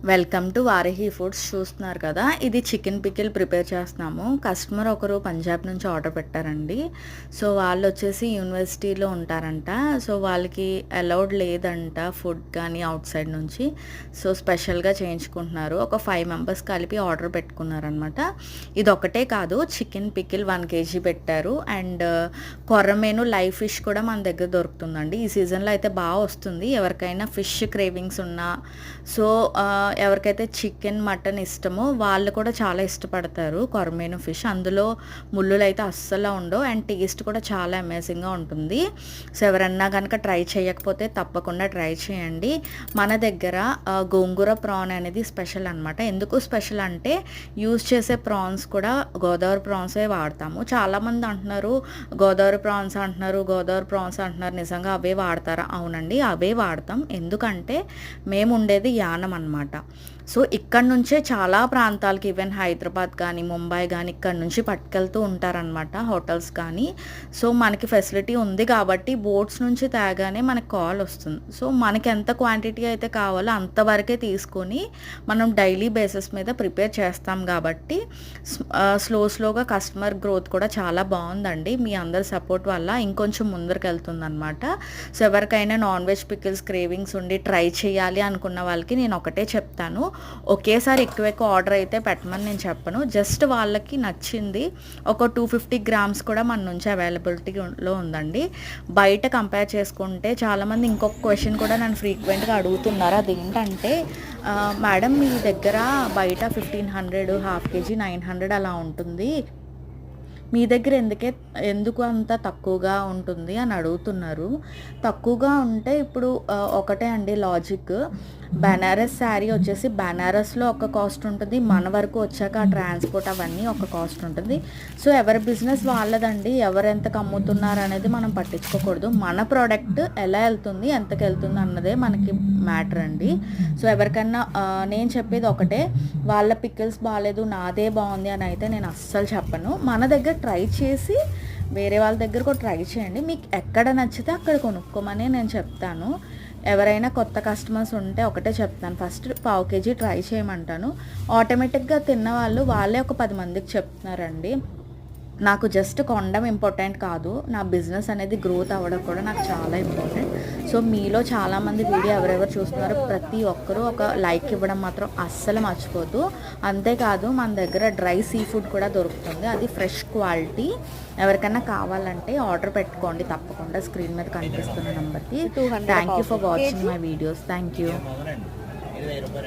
Welcome to Varahi foods. చూస్తున్నారు కదా, ఇది చికెన్ పికిల్ ప్రిపేర్ చేస్తున్నాము. కస్టమర్ ఒకరు పంజాబ్ నుంచి ఆర్డర్ పెట్టారండి. సో వాళ్ళు వచ్చేసి యూనివర్సిటీలో ఉంటారంట. సో వాళ్ళకి అలౌడ్ లేదంట ఫుడ్ కానీ అవుట్ సైడ్ నుంచి. సో స్పెషల్గా చేయించుకుంటున్నారు. ఒక 5 మెంబర్స్ కలిపి ఆర్డర్ పెట్టుకున్నారనమాట. ఇది ఒకటే కాదు, చికెన్ పికిల్ 1 kg పెట్టారు. అండ్ కొర్రమేను లైవ్ ఫిష్ కూడా మన దగ్గర దొరుకుతుందండి. ఈ సీజన్లో అయితే బాగా వస్తుంది. ఎవరికైనా ఫిష్ క్రేవింగ్స్ ఉన్నా, సో ఎవరికైతే చికెన్ మటన్ ఇష్టమో వాళ్ళు కూడా చాలా ఇష్టపడతారు కొర్రమేను ఫిష్. అందులో ముళ్ళులు అయితే అస్సలు ఉండవు అండ్ టేస్ట్ కూడా చాలా అమేజింగ్గా ఉంటుంది. సో ఎవరన్నా కనుక ట్రై చేయకపోతే తప్పకుండా ట్రై చేయండి. మన దగ్గర గోంగూర ప్రాన్ అనేది స్పెషల్ అనమాట. ఎందుకు స్పెషల్ అంటే యూజ్ చేసే ప్రాన్స్ కూడా గోదావరి ప్రాన్సే వాడతాము. చాలామంది అంటున్నారు గోదావరి ప్రాన్స్ అంటున్నారు. నిజంగా అవే వాడతారా? అవునండి, అవే వాడతాం. ఎందుకంటే మేము ఉండేది యానం అనమాట. సో ఇక్కడ నుంచే చాలా ప్రాంతాలకి, ఈవెన్ హైదరాబాద్ కానీ ముంబై కానీ ఇక్కడ నుంచి పట్టుకెళ్తూ ఉంటారనమాట హోటల్స్ కానీ. సో మనకి ఫెసిలిటీ ఉంది కాబట్టి బోట్స్ నుంచి తేగానే మనకు కాల్ వస్తుంది. సో మనకి ఎంత క్వాంటిటీ అయితే కావాలో అంతవరకే తీసుకొని మనం డైలీ బేసిస్ మీద ప్రిపేర్ చేస్తాం కాబట్టి స్లోగా కస్టమర్ గ్రోత్ కూడా చాలా బాగుందండి. మీ అందరి సపోర్ట్ వల్ల ఇంకొంచెం ముందరికి వెళ్తుంది అనమాట. సో ఎవరికైనా నాన్ వెజ్ పికిల్స్ క్రేవింగ్స్ ఉండి ట్రై చేయాలి అనుకున్న వాళ్ళకి నేను ఒకటే చెప్తాను, ఒకేసారి ఎక్కువ ఆర్డర్ అయితే పెట్టమని నేను చెప్పను. జస్ట్ వాళ్ళకి నచ్చింది ఒక 250 grams కూడా మన నుంచి అవైలబిలిటీలో ఉందండి. బయట కంపేర్ చేసుకుంటే చాలామంది ఇంకొక క్వశ్చన్ కూడా నన్ను ఫ్రీక్వెంట్గా అడుగుతున్నారు. అదేంటంటే మేడం మీ దగ్గర బయట 1500, హాఫ్ కేజీ 900 అలా ఉంటుంది, మీ దగ్గర ఎందుకు అంత తక్కువగా ఉంటుంది అని అడుగుతున్నారు. తక్కువగా ఉంటే ఇప్పుడు ఒకటే అండి లాజిక్. బనారస్ శారీ వచ్చేసి బనారస్లో ఒక కాస్ట్ ఉంటుంది, మన వరకు వచ్చాక ఆ ట్రాన్స్పోర్ట్ అవన్నీ ఒక కాస్ట్ ఉంటుంది. సో ఎవరి బిజినెస్ వాళ్ళదండి. ఎవరు ఎంతకు అమ్ముతున్నారు అనేది మనం పట్టించుకోకూడదు. మన ప్రోడక్ట్ ఎలా వెళ్తుంది, ఎంతకు వెళ్తుంది అన్నదే మనకి మ్యాటర్ అండి. సో ఎవరికన్నా నేను చెప్పేది ఒకటే, వాళ్ళ పికిల్స్ బాగాలేదు నాదే బాగుంది అని అయితే నేను అస్సలు చెప్పను. మన దగ్గర ట్రై చేసి వేరే వాళ్ళ దగ్గర కూడా ట్రై చేయండి. మీకు ఎక్కడ నచ్చితే అక్కడ కొనుక్కోమని నేను చెప్తాను. ఎవరైనా కొత్త కస్టమర్స్ ఉంటే ఒకటే చెప్తాను, ఫస్ట్ 1/4 kg ట్రై చేయమంటాను. ఆటోమేటిక్గా తిన్న వాళ్ళే ఒక 10 మందికి చెప్తున్నారండి. నాకు జస్ట్ కొనడం ఇంపార్టెంట్ కాదు, నా బిజినెస్ అనేది గ్రోత్ అవ్వడం కూడా నాకు చాలా ఇంపార్టెంట్. సో మీలో చాలామంది వీడియో ఎవరెవరు చూస్తున్నారో ప్రతి ఒక్కరూ ఒక లైక్ ఇవ్వడం మాత్రం అస్సలు మర్చిపోద్దు. అంతేకాదు మన దగ్గర డ్రై సీ ఫుడ్ కూడా దొరుకుతుంది, అది ఫ్రెష్ క్వాలిటీ. ఎవరికైనా కావాలంటే ఆర్డర్ పెట్టుకోండి తప్పకుండా స్క్రీన్ మీద కనిపిస్తున్న నెంబర్కి. Thank you for watching my videos. Thank you.